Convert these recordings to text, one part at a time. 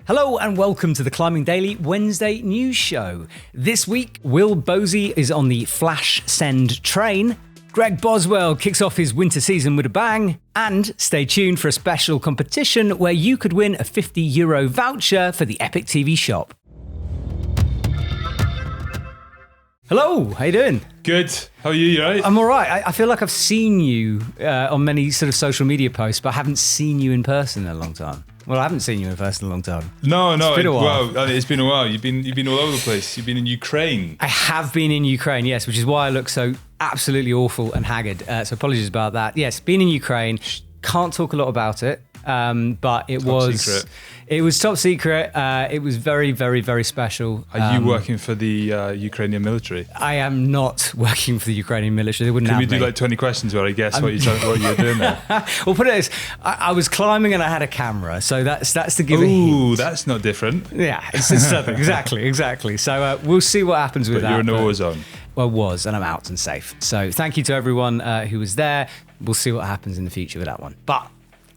Hello and welcome to the Climbing Daily Wednesday news show. This week, Will Bosi is on the Flash Send train, Greg Boswell kicks off his winter season with a bang, and stay tuned for a special competition where you could win a €50 voucher for the EpicTV Shop. Hello, how you doing? Good. How are you? You alright? I'm all right. I feel like I've seen you on many sort of social media posts, but I haven't seen you in person in a long time. Well, I haven't seen you in person in a long time. No. It's been a while. Well, it's been a while. You've been all over the place. You've been in Ukraine. I have been in Ukraine, yes, which is why I look so absolutely awful and haggard. So apologies about that. Yes, been in Ukraine. Can't talk a lot about it, but it was top secret. It was very, very, very special. Are you working for the Ukrainian military? I am not working for the Ukrainian military. They wouldn't have me. Can we do like 20 questions where I guess what you're doing there? Well, put it as I was climbing and I had a camera, so that's to give a hint. Ooh, that's not different. Yeah, it's something. Exactly. So we'll see what happens with that. You're in a war zone. Well, was, and I'm out and safe. So thank you to everyone who was there. We'll see what happens in the future with that one. But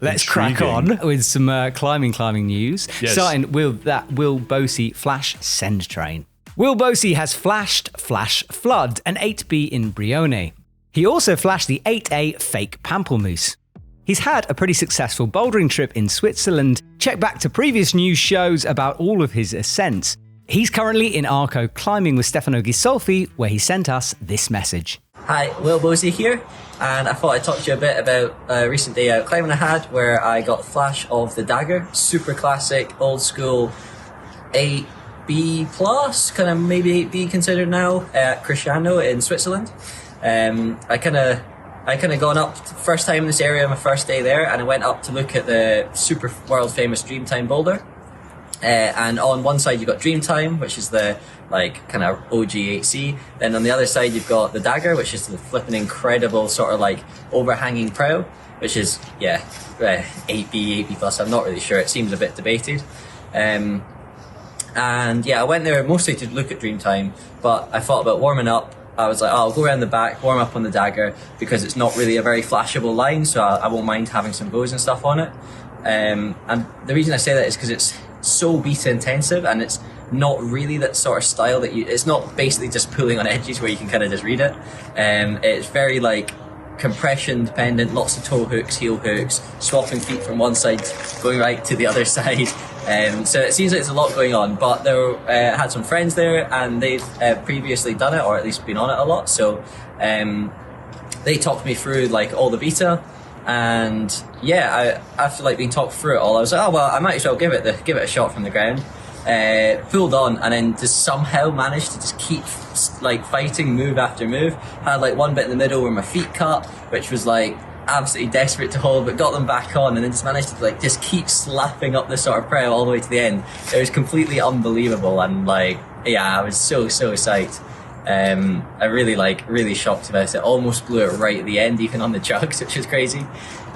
let's crack on with some climbing news. Yes. Starting with that Will Bosi Flash Send train. Will Bosi has flashed Flash Flood, an 8B in Brione. He also flashed the 8A Fake Pamplemousse. He's had a pretty successful bouldering trip in Switzerland. Check back to previous news shows about all of his ascents. He's currently in Arco climbing with Stefano Ghisolfi, where he sent us this message. Hi, Will Bosi here, and I thought I'd talk to you a bit about a recent day out climbing I had where I got a flash of the Dagger, super classic, old school 8B plus, kind of maybe 8B considered now, at Cristiano in Switzerland. I kind of gone up first time in this area, my first day there, and I went up to look at the super world famous Dreamtime boulder. And on one side you've got Dreamtime, which is the like kind of OG 8C. Then on the other side you've got the Dagger, which is the flipping incredible sort of like overhanging prow, which is 8B plus. I'm not really sure. It seems a bit debated. And yeah, I went there mostly to look at Dreamtime, but I thought about warming up. I was like, I'll go around the back, warm up on the Dagger because it's not really a very flashable line, so I won't mind having some bows and stuff on it. And the reason I say that is because it's so beta intensive and it's not really that sort of style that it's not basically just pulling on edges where you can kind of just read it. It's very like compression dependent, lots of toe hooks, heel hooks, swapping feet from one side going right to the other side. So it seems like there's a lot going on, but there had some friends there and they've previously done it or at least been on it a lot, so they talked me through like all the beta. And yeah, after like being talked through it all, I was like, oh well, I might as well give it a shot from the ground. Pulled on and then just somehow managed to just keep like fighting move after move. Had like one bit in the middle where my feet cut, which was like absolutely desperate to hold, but got them back on and then just managed to like just keep slapping up the sort of prow all the way to the end. It was completely unbelievable and like, yeah, I was so psyched. I really shocked about it. Almost blew it right at the end, even on the jugs, which was crazy.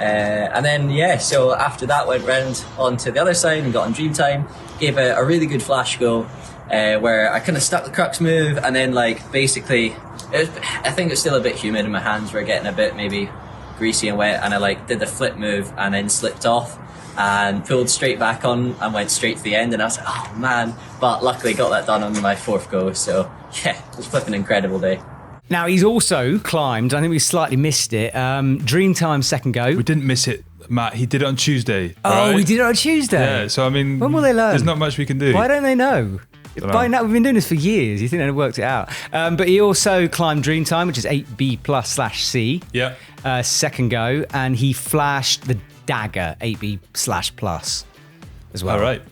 And then yeah, so after that went round onto the other side and got on Dreamtime, gave it a really good flash go, where I kind of stuck the crux move and then like basically, I think it's still a bit humid and my hands were getting a bit maybe greasy and wet, and I like did the flip move and then slipped off and pulled straight back on and went straight to the end, and I was like, oh man, but luckily got that done on my fourth go, so yeah, it was flipping incredible day. Now he's also climbed, I think we slightly missed it, Dreamtime second go. We didn't miss it, Matt. He did it on Tuesday. Oh, right? We did it on Tuesday? Yeah, so I mean, when will they learn? There's not much we can do. Why don't they know? By now, we've been doing this for years. You think they'd worked it out. But he also climbed Dreamtime, which is 8B plus/C. Yeah. Second go, and he flashed the Dagger 8B /plus as well. All right.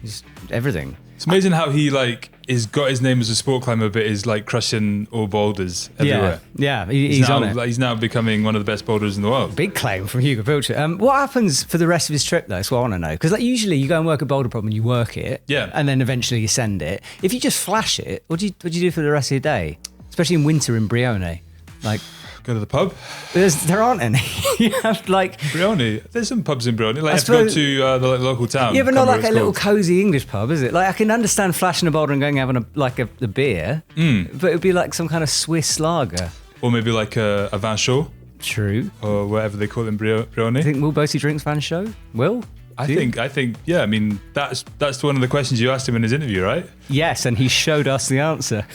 Just everything. It's amazing how he like is got his name as a sport climber, but is like crushing all boulders everywhere. Yeah, he's now, on it. Like, he's now becoming one of the best boulders in the world. Big claim from Hugo Pilcher. What happens for the rest of his trip though? That's what I want to know. Because like usually you go and work a boulder problem and you work it, and then eventually you send it. If you just flash it, what do you do for the rest of your day? Especially in winter in Brione, like. Go to the pub? There aren't any. You have like Brione. There's some pubs in Brione. Like, you have to go to the local town. Yeah, but not like a little cosy English pub, is it? Like I can understand flashing a boulder and going and having a beer, but it'd be like some kind of Swiss lager, or maybe like a vin chaud. True. Or whatever they call it in Brione. Do you think Will Bosi drinks Van Show? Will? I think, yeah. I mean, that's one of the questions you asked him in his interview, right? Yes, and he showed us the answer.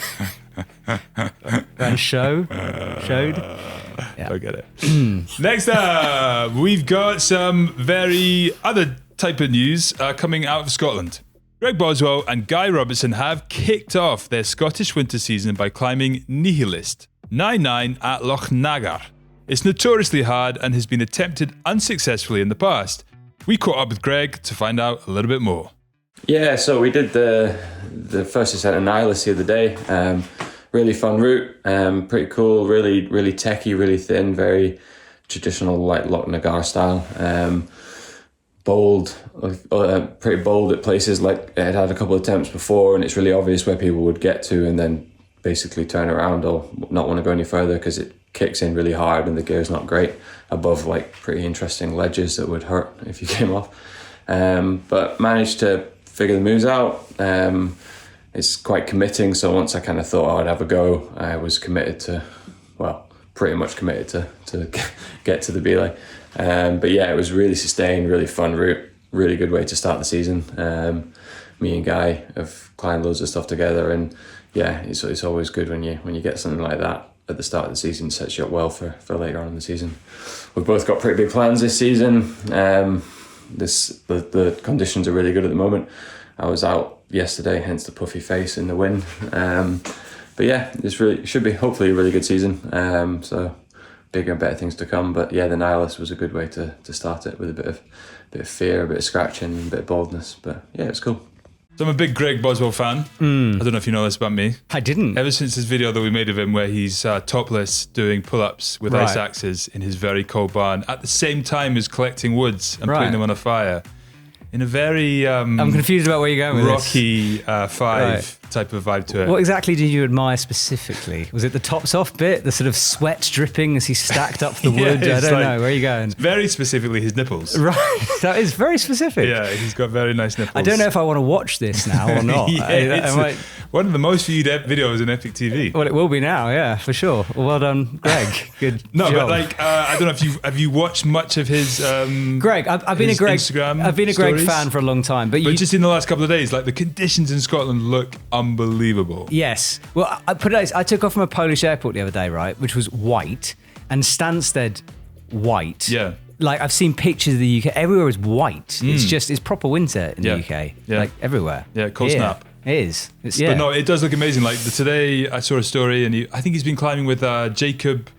And showed. Yeah. I get it. Next up, we've got some very other type of news coming out of Scotland. Greg Boswell and Guy Robertson have kicked off their Scottish winter season by climbing Nihilist 99 at Loch Nagar. It's notoriously hard and has been attempted unsuccessfully in the past. We caught up with Greg to find out a little bit more. Yeah, so we did the first ascent of Nihilist the other day. Really fun route, pretty cool, really techie, really thin, very traditional like Loch Nagar style. Bold, pretty bold at places. Like it had a couple of attempts before, and it's really obvious where people would get to and then basically turn around or not want to go any further because it kicks in really hard and the gear's not great above like pretty interesting ledges that would hurt if you came off. But managed to figure the moves out. It's quite committing, so once I kind of thought I'd have a go, I was committed to, well, pretty much committed to get to the belay. But yeah, it was really sustained, really fun route, really good way to start the season. Me and Guy have climbed loads of stuff together, and yeah, it's always good when you get something like that at the start of the season. It sets you up well for later on in the season. We've both got pretty big plans this season. The conditions are really good at the moment. I was out yesterday, hence the puffy face in the wind. But yeah, it should be hopefully a really good season. So bigger and better things to come. But yeah, the Nihilist was a good way to start it with a bit of fear, a bit of scratching, a bit of boldness. But yeah, it's cool. So I'm a big Greg Boswell fan. I don't know if you know this about me. I didn't. Ever since this video that we made of him where he's topless doing pull-ups with ice axes in his very cold barn at the same time as collecting woods and putting them on a fire. In a very I'm confused about where you're going with Rocky Five type of vibe to it. What exactly did you admire specifically? Was it the tops off bit, the sort of sweat dripping as he stacked up the wood? I don't know. Where are you going? Very specifically his nipples. Right, that is very specific. Yeah, he's got very nice nipples. I don't know if I want to watch this now or not. It's one of the most viewed videos in Epic TV. Well, it will be now, yeah, for sure. Well done, Greg. Good job. But like, I don't know if have you watched much of his Greg, I've been a Greg Instagram I've been a Greg stories fan for a long time, but just in the last couple of days, like the conditions in Scotland look unbelievable. Yes. Well, I took off from a Polish airport the other day, right, which was white, and Stansted white. Yeah. Like I've seen pictures of the UK. Everywhere is white. It's proper winter in the UK. Yeah. Like everywhere. Yeah, cold snap. It is. But no, it does look amazing. Like today, I saw a story, and I think he's been climbing with Jacob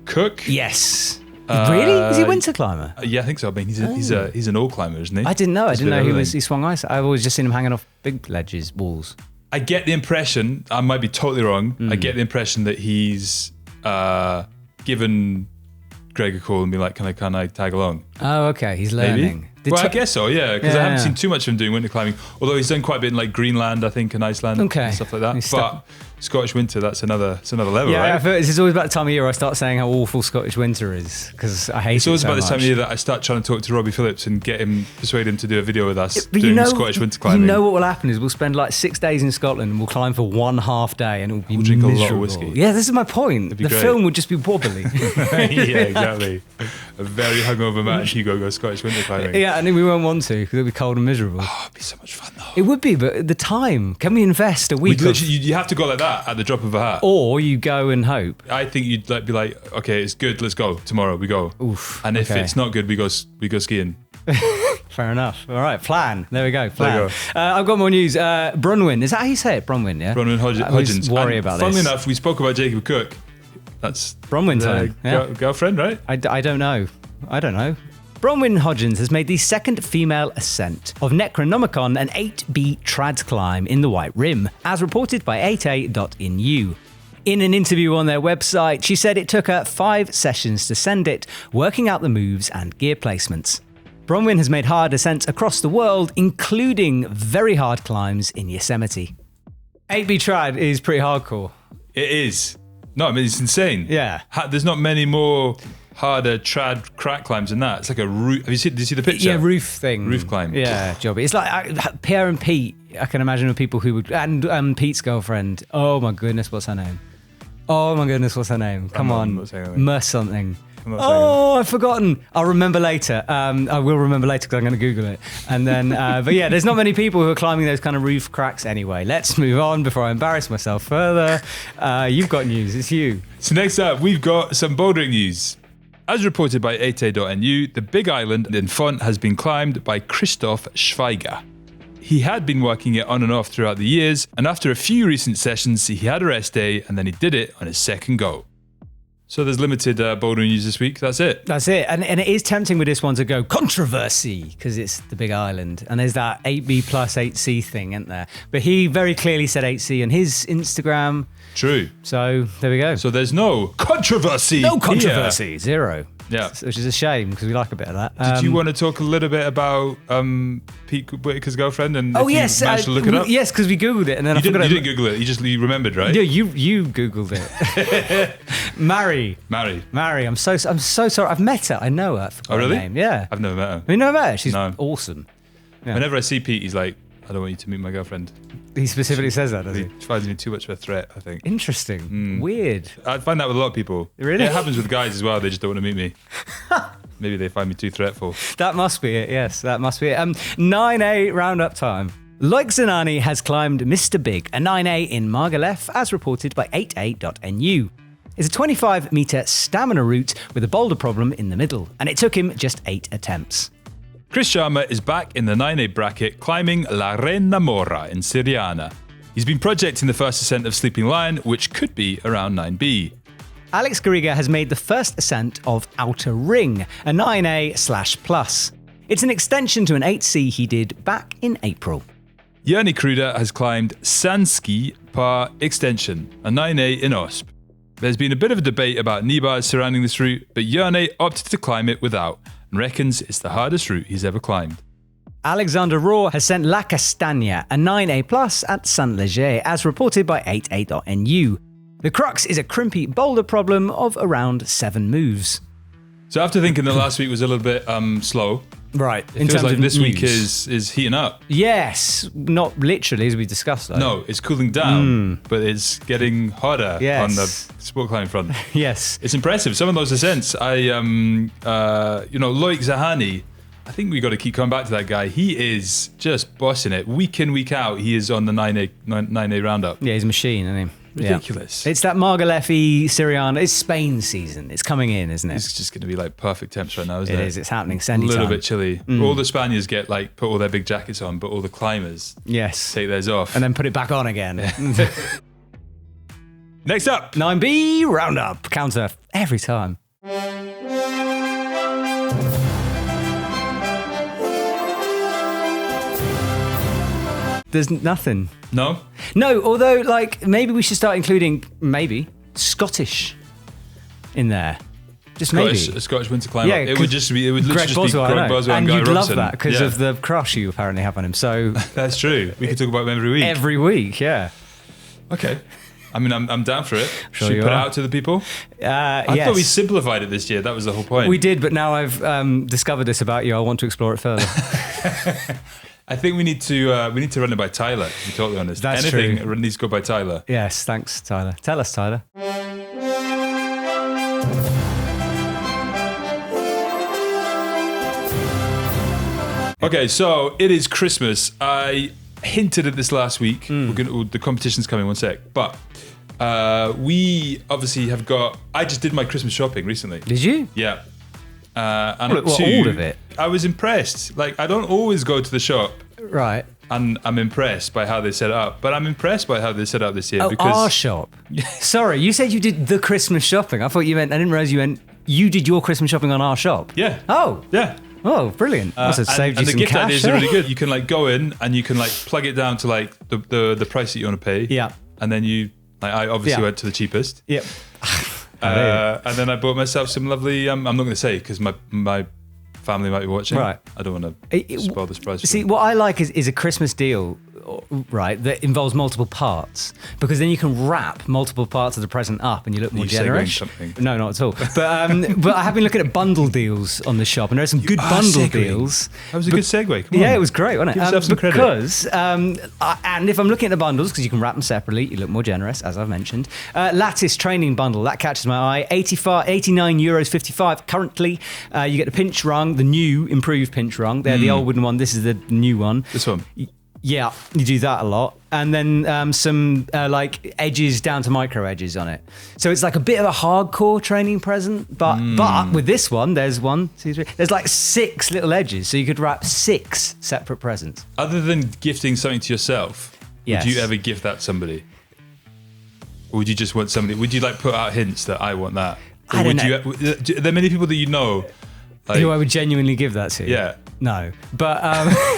Cook. Yes. Really? Is he a winter climber? Yeah, I think so. I mean, he's an all climber, isn't he? I didn't know. I didn't know he swung ice. I've always just seen him hanging off big ledges, walls. I get the impression, I might be totally wrong, I get the impression that he's given Greg a call and be like, can I tag along? Oh, okay. He's learning. Maybe? Well, I guess so, yeah, because I haven't seen too much of him doing winter climbing, although he's done quite a bit in like Greenland, I think, and Iceland and stuff like that. But Scottish winter, that's another level, right? I feel it's always about the time of year I start saying how awful Scottish winter is, because I hate it. It's always so about this time of much. year that I start trying to talk to Robbie Phillips and persuade him to do a video with us doing Scottish winter climbing. You know what will happen is we'll spend like 6 days in Scotland and we'll climb for 1.5 day and it'll be drink miserable. a lot of whiskey. Yeah, this is my point. The great. film would just be wobbly. Yeah, exactly. A very hungover Matt and Hugo go Scottish winter climbing. Yeah, and then we won't want to because it'll be cold and miserable. Oh, it'd be so much fun though. It would be, but the time. Can we invest a week? You have to go like that at the drop of a hat. Or you go and hope. I think you'd be like, okay, it's good, let's go. Tomorrow we go. Oof, and if it's not good, we go skiing. Fair enough. All right, plan. There we go. Plan. There you go. I've got more news. Brunwyn, is that how you say it? Brunwyn, yeah? Brunwyn Hodgins. I always worry about funnily this. enough, we spoke about Jacob Cook. That's Brunwyn time. Girlfriend, right? I don't know. Bronwyn Hodgins has made the second female ascent of Necronomicon, an 8B trad climb in the White Rim, as reported by 8a.inu. In an interview on their website, she said it took her 5 sessions to send it, working out the moves and gear placements. Bronwyn has made hard ascents across the world, including very hard climbs in Yosemite. 8B trad is pretty hardcore. It is. No, I mean, it's insane. Yeah. There's not many more harder trad crack climbs than that. It's like a roof. Did you see the picture? Yeah, roof thing. Roof climb. Yeah, jobby. It's like Pierre and Pete. I can imagine people who would, and Pete's girlfriend. Oh my goodness, what's her name? Come on, what's her name? Mer something. I'm not saying Oh, I've forgotten. I'll remember later. I will remember later because I'm going to Google it. And then, but yeah, there's not many people who are climbing those kind of roof cracks anyway. Let's move on before I embarrass myself further. You've got news. It's you. So next up, we've got some bouldering news. As reported by 8a.nu, the Big Island in Font has been climbed by Christoph Schweiger. He had been working it on and off throughout the years, and after a few recent sessions, he had a rest day, and then he did it on his second go. So there's limited bouldering news this week. That's it. That's it. And it is tempting with this one to go controversy because it's the Big Island. And there's that 8B plus 8C thing, isn't there? But he very clearly said 8C on his Instagram. True. So there we go. So there's no controversy. No controversy. Zero. Yeah. Which is a shame because we like a bit of that. Did you want to talk a little bit about Pete Whitaker's girlfriend? And Oh, if yes. you managed to look it up? Yes, because we Googled it and then You I forgot. didn't Google it. You remembered, right? Yeah, you Googled it. Mary. I'm so sorry. I've met her. I know her. I forgot Oh, really? her name. Yeah. I've never met her. You know her? She's No. awesome. Yeah. Whenever I see Pete, he's like, I don't want you to meet my girlfriend. He specifically says that, does He he? finds me too much of a threat, I think. Interesting. Weird. I find that with a lot of people. Really? It happens with guys as well. They just don't want to meet me. Maybe they find me too threatful. That must be it. Yes, that must be it. 9A roundup time. Loic Zanani has climbed Mr. Big, a 9A in Margalef, as reported by 8a.nu. It's a 25-metre stamina route with a boulder problem in the middle, and it took him just 8 attempts. Chris Sharma is back in the 9A bracket climbing La Reina Mora in Siriana. He's been projecting the first ascent of Sleeping Lion, which could be around 9B. Alex Garriga has made the first ascent of Outer Ring, a 9A/plus. It's an extension to an 8C he did back in April. Yerni Kruda has climbed Sanski par extension, a 9A in OSP. There's been a bit of a debate about knee bars surrounding this route, but Yerni opted to climb it without and reckons it's the hardest route he's ever climbed. Alexander Raw has sent La Castagna, a 9A+ at Saint-Léger, as reported by 8a.nu. The crux is a crimpy boulder problem of around 7 moves. So after thinking that last week was a little bit slow, Right. it feels like this week is heating up. Yes, not literally as we discussed though. No, it's cooling down, but it's getting hotter Yes. on the sport climbing front. Yes. It's impressive. Some of those ascents, Loic Zahani, I think we got to keep coming back to that guy. He is just bossing it. Week in, week out, he is on the 9A roundup. Yeah, he's a machine, isn't he? Ridiculous. Yeah. It's that Margalef-y, Siriana. It's Spain season. It's coming in, isn't it? It's just going to be like perfect temps right now, isn't it? It is. It's happening. A Sandy little time. bit chilly. All the Spaniards put all their big jackets on, but all the climbers Yes. take theirs off. And then put it back on again. Next up, 9B roundup. Counter every time. There's nothing. no? No, although, maybe we should start including, Scottish in there. Just Scottish winter climber. Yeah, It would literally Greg just Boswell, be I Greg know. Boswell and Guy you'd Robson. love that because Yeah. of the crush you apparently have on him. So That's true. We could talk about him every week. every week, yeah. Okay. I mean, I'm down for it. Sure Should we you put it are. out to the people? I Yes. thought we simplified it this year. That was the whole point. We did, but now I've discovered this about you. I want to explore it further. I think we need to run it by Tyler, to be totally honest. That's Anything true. needs to go by Tyler. Yes, thanks, Tyler. Tell us, Tyler. Okay, so it is Christmas. I hinted at this last week. The competition's coming, one sec. But we obviously have got... I just did my Christmas shopping recently. Did you? Yeah. And All of it? I was impressed. I don't always go to the shop Right. and I'm impressed by how they set it up. But I'm impressed by how they set it up this year. Oh, because our shop. Sorry, you said you did the Christmas shopping. I thought you meant... I didn't realise you meant you did your Christmas shopping on our shop. Yeah. Oh. Yeah. Oh, brilliant. Must have saved you and the some gift cash. ideas are really good. You can go in and you can plug it down to the price that you want to pay. Yeah. And then you I obviously Yeah. went to the cheapest. Yep. And then I bought myself some lovely. I'm not going to say because my family might be watching. Right. I don't want It- to spoil the surprise. for See, them. what I like is a Christmas deal right, that involves multiple parts, because then you can wrap multiple parts of the present up and you look more You generous. segueing something. No, not at all. But I have been looking at bundle deals on the shop, and there are some good bundle segueing. deals. That was a good segue. Come on. Yeah, it was great, wasn't it? Give yourself some credit. Because, and if I'm looking at the bundles, because you can wrap them separately, you look more generous, as I've mentioned. Lattice training bundle, that catches my eye. €89.55 currently. You get the pinch rung, the new improved pinch rung. They're the old wooden one. This is the new one. This one. Yeah, you do that a lot. And then some like edges down to micro edges on it. So it's like a bit of a hardcore training present. But with this one, there's 1, 2, 3. There's like 6 little edges. So you could wrap 6 separate presents. Other than gifting something to yourself, Yes. would you ever gift that to somebody? Or would you just want somebody? Would you like put out hints that I want that? Or I don't would know. Are there many people that you know? Like, Who I would genuinely give that to? yeah. No. But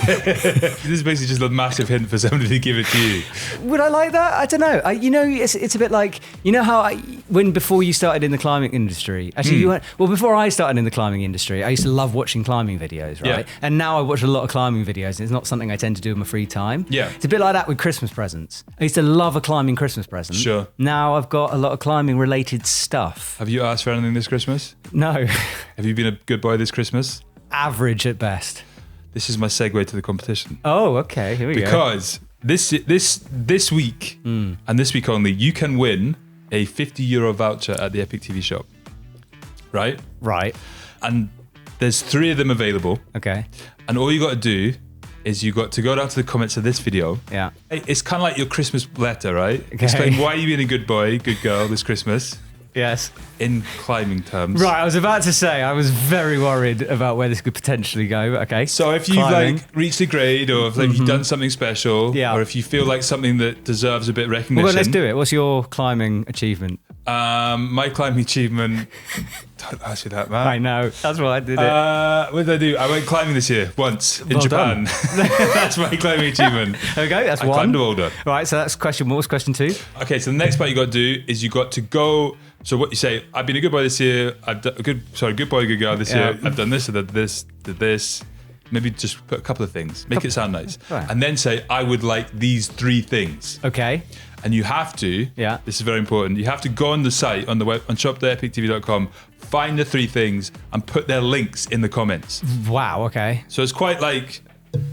This is basically just a massive hint for somebody to give it to you. would I like that? I don't know. It's a bit like, you know how before you started in the climbing industry, actually before I started in the climbing industry, I used to love watching climbing videos, right? Yeah. And now I watch a lot of climbing videos, and it's not something I tend to do in my free time. Yeah. It's a bit like that with Christmas presents. I used to love a climbing Christmas present. Sure. Now I've got a lot of climbing related stuff. Have you asked for anything this Christmas? No. Have you been a good boy this Christmas? Average at best. This is my segue to the competition. Oh, okay. Here we go. Because this week and this week only, you can win a €50 voucher at the EpicTV Shop. Right? Right. And there's 3 of them available. Okay. And all you got to do is you got to go down to the comments of this video. Yeah. It's kind of like your Christmas letter, right? Okay. Explain why you're being a good boy, good girl this Christmas Yes. in climbing terms. Right, I was about to say, I was very worried about where this could potentially go. Okay. So if you've Climbing. reached a grade, or if you've done something special, Yeah. or if you feel like something that deserves a bit of recognition. Well, let's do it. What's your climbing achievement? My climbing achievement. Don't ask me that, man. I know. That's why I did it. What did I do? I went climbing this year once in Well Japan. That's my climbing achievement. There we go. That's I one. climbed a boulder. Right, so that's question. What was question 2? Okay, so the next part you got to do is you got to go. So what you say? I've been a good boy this year. I've done good boy, good girl this year. I've done this, I did this, did this. Maybe just put a couple of things. Make it sound nice, Right. and then say I would like these 3 things. Okay. And you have to. Yeah. This is very important. You have to go on the site on the web on shop.epictv.com, find the 3 things, and put their links in the comments. Wow. Okay. So it's quite like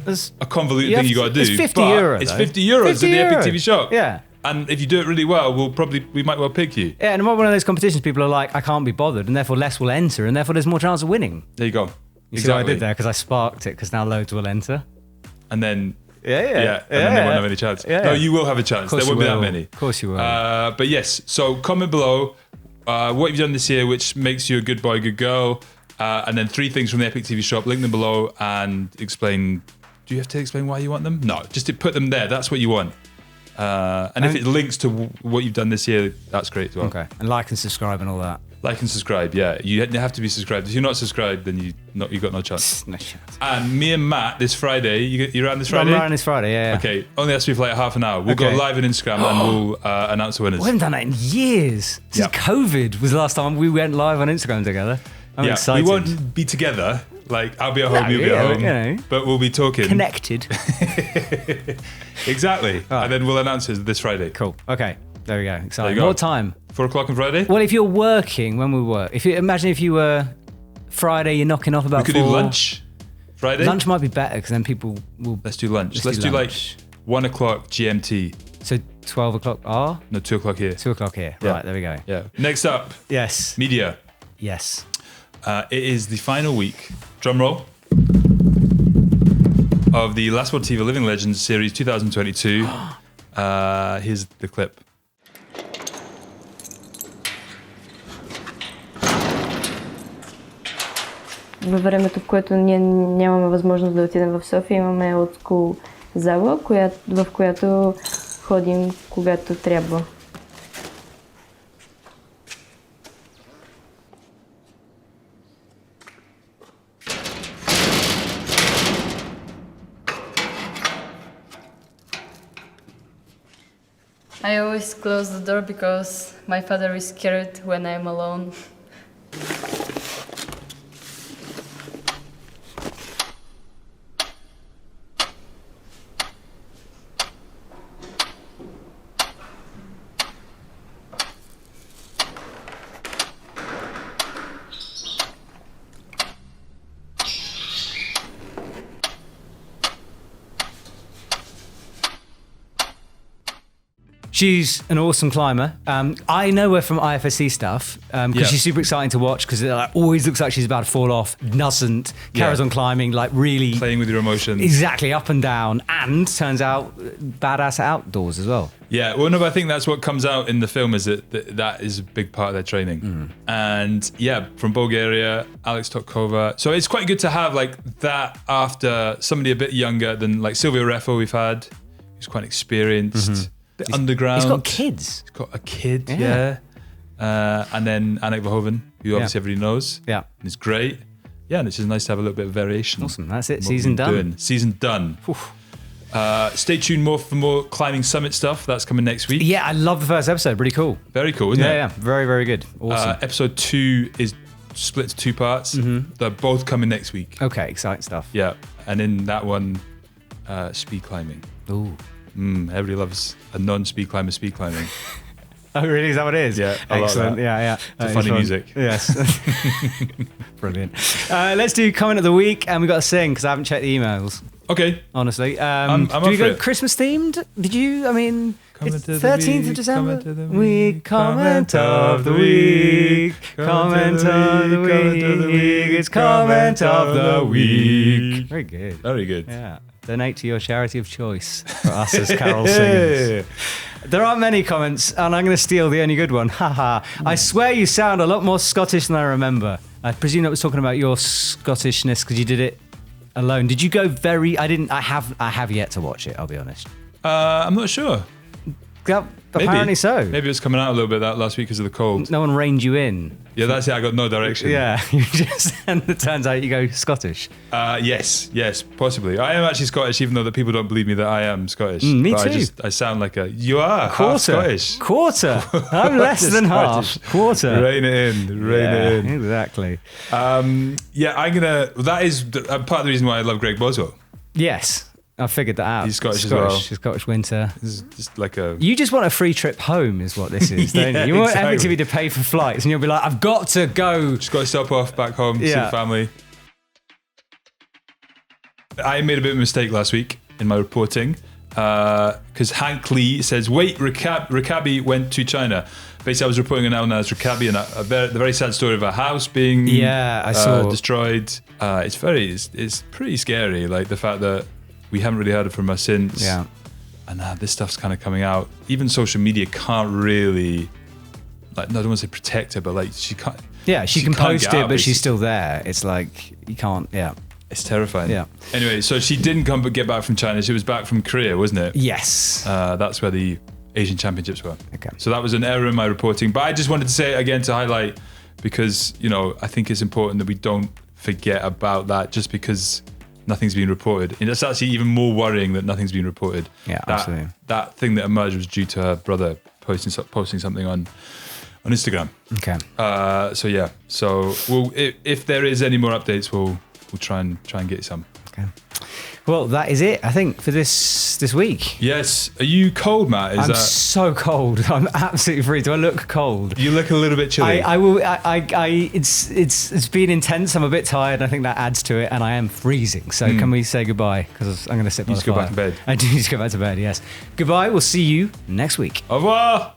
That's, a convoluted thing you got to do. It's 50 but euro. It's though. 50 euros 50 at the euro. EpicTV Shop. Yeah. And if you do it really well, we might well pick you. Yeah, and I'm one of those competitions people are like, I can't be bothered, and therefore less will enter, and therefore there's more chance of winning. There you go. You see what I did there? Because I sparked it, because now loads will enter. And then Yeah. and then they won't have any chance. Yeah. No, you will have a chance. There won't be that many. Of course you will. But yes, so comment below what you've done this year, which makes you a good boy, good girl, and then 3 things from the EpicTV Shop. Link them below and explain. Do you have to explain why you want them? No, just to put them there. That's what you want. And if it links to what you've done this year, that's great as well. Okay. And like and subscribe and all that. Like and subscribe, yeah. You have to be subscribed. If you're not subscribed, then you got no chance. No chance. And me and Matt this Friday, you around this Friday? I'm around this Friday, yeah. Okay, only has to be for like half an hour. We'll go Okay. live on Instagram and we'll announce the winners. We haven't done that in years. Since Yeah. COVID was the last time we went live on Instagram together. I'm excited. we won't be together. Like I'll be at home, No, you'll be yeah, at home, you know. but we'll be talking. Connected. Exactly, and then we'll announce it this Friday. Cool. Okay. There we go. Exciting. go. More time. 4 o'clock on Friday. Well, if you're working, when we work, imagine if you were Friday, you're knocking off about We could 4. do lunch Friday. Lunch might be better because then people will. Let's do lunch. Let's do do like lunch. 1 o'clock GMT. So 12 o'clock. No, 2 o'clock here. 2 o'clock here. Yeah. Right. There we go. Yeah. Next up, Yes. media. Yes. It is the final week. Drum roll. Of the Last World TV Living Legends series 2022. Here's the clip. Във времето, в което ние нямаме възможност да отидем в София, имаме олдскул зала, в която ходим когато трябва. I always close the door because my father is scared when I'm alone. She's an awesome climber. I know her from IFSC stuff because she's super exciting to watch because it always looks like she's about to fall off, doesn't, carries on climbing, like really... Playing with your emotions. Exactly, up and down, and turns out badass outdoors as well. Yeah, well, no, but I think that's what comes out in the film is that is a big part of their training. And yeah, from Bulgaria, Alex Tokova. So it's quite good to have like that after somebody a bit younger than like Silvio Refo we've had, who's quite experienced. Underground. He's got kids. He's got a kid, and then Anik Verhoeven, who obviously everybody knows. Yeah. And it's great. Yeah, and it's just nice to have a little bit of variation. Awesome, that's it. Season done. Season done. Stay tuned for more climbing summit stuff. That's coming next week. Yeah, I love the first episode. Really cool. Very cool, isn't it? Yeah, very, very good. Awesome. Episode 2 is split into 2 parts. They're both coming next week. Okay, exciting stuff. Yeah, and in that one, speed climbing. Ooh. Everybody loves a non-speed climber speed climbing. Oh, really? Is that what it is? Yeah, I excellent. like that. Yeah. It's funny music. Yes. Brilliant. Let's do comment of the week, and we've got to sing because I haven't checked the emails. Okay. Honestly, I'm do we up go for it. Christmas themed? Did you? I mean, Comment it's of the 13th week, of December. comment of the Week, week, comment of the week, comment of the week. It's comment of the week. Very good. Very good. Yeah. Donate to your charity of choice for us as carol singers. There aren't many comments, and I'm going to steal the only good one. Haha. I swear you sound a lot more Scottish than I remember. I presume that was talking about your Scottishness because you did it alone. Did you go very... I didn't... I have yet to watch it, I'll be honest. I'm not sure. Apparently so. Maybe it was coming out a little bit that last week because of the cold. No one reined you in. Yeah, that's it. I got no direction. Yeah, you just... And it turns out you go Scottish. Yes, possibly. I am actually Scottish, even though the people don't believe me that I am Scottish. Me but too. I sound like a... You are half Scottish. Quarter. I'm less than half. Quarter. Rein it in. Exactly. Yeah, I'm gonna... That is part of the reason why I love Greg Boswell. Yes. I figured that out. He's Scottish as well. Scottish winter. This is just like a... You just want a free trip home is what this is, don't you? You want exactly. EpicTV to pay for flights and you'll be like, I've got to go. Just got to stop off back home, see the family. I made a bit of a mistake last week in my reporting because Hank Lee says, wait, Rikabi went to China. Basically, I was reporting on El Nas Rikabi and the very sad story of a house being destroyed. It's pretty scary, like the fact that we haven't really heard from her since. Yeah. And this stuff's kind of coming out. Even social media can't really, like, no, I don't want to say protect her, but like she can't. Yeah, she can can't post get it, out, but she's still there. It's like, you can't, It's terrifying. Yeah. Anyway, so she didn't get back from China. She was back from Korea, wasn't it? Yes. That's where the Asian Championships were. Okay. So that was an error in my reporting. But I just wanted to say it again to highlight because, I think it's important that we don't forget about that just because nothing's been reported. And it's actually even more worrying that nothing's been reported. Yeah, absolutely. That thing that emerged was due to her brother posting something on Instagram. Okay. So if there is any more updates, we'll try and get some. Okay. Well, that is it, I think, for this week. Yes. Are you cold, Matt? I'm so cold. I'm absolutely freezing. Do I look cold? You look a little bit chilly. It's been intense. I'm a bit tired. I think that adds to it, and I am freezing. So can we say goodbye? Because I'm going to sit by the fire. You need to go back to bed. I do need to go back to bed, yes. Goodbye. We'll see you next week. Au revoir.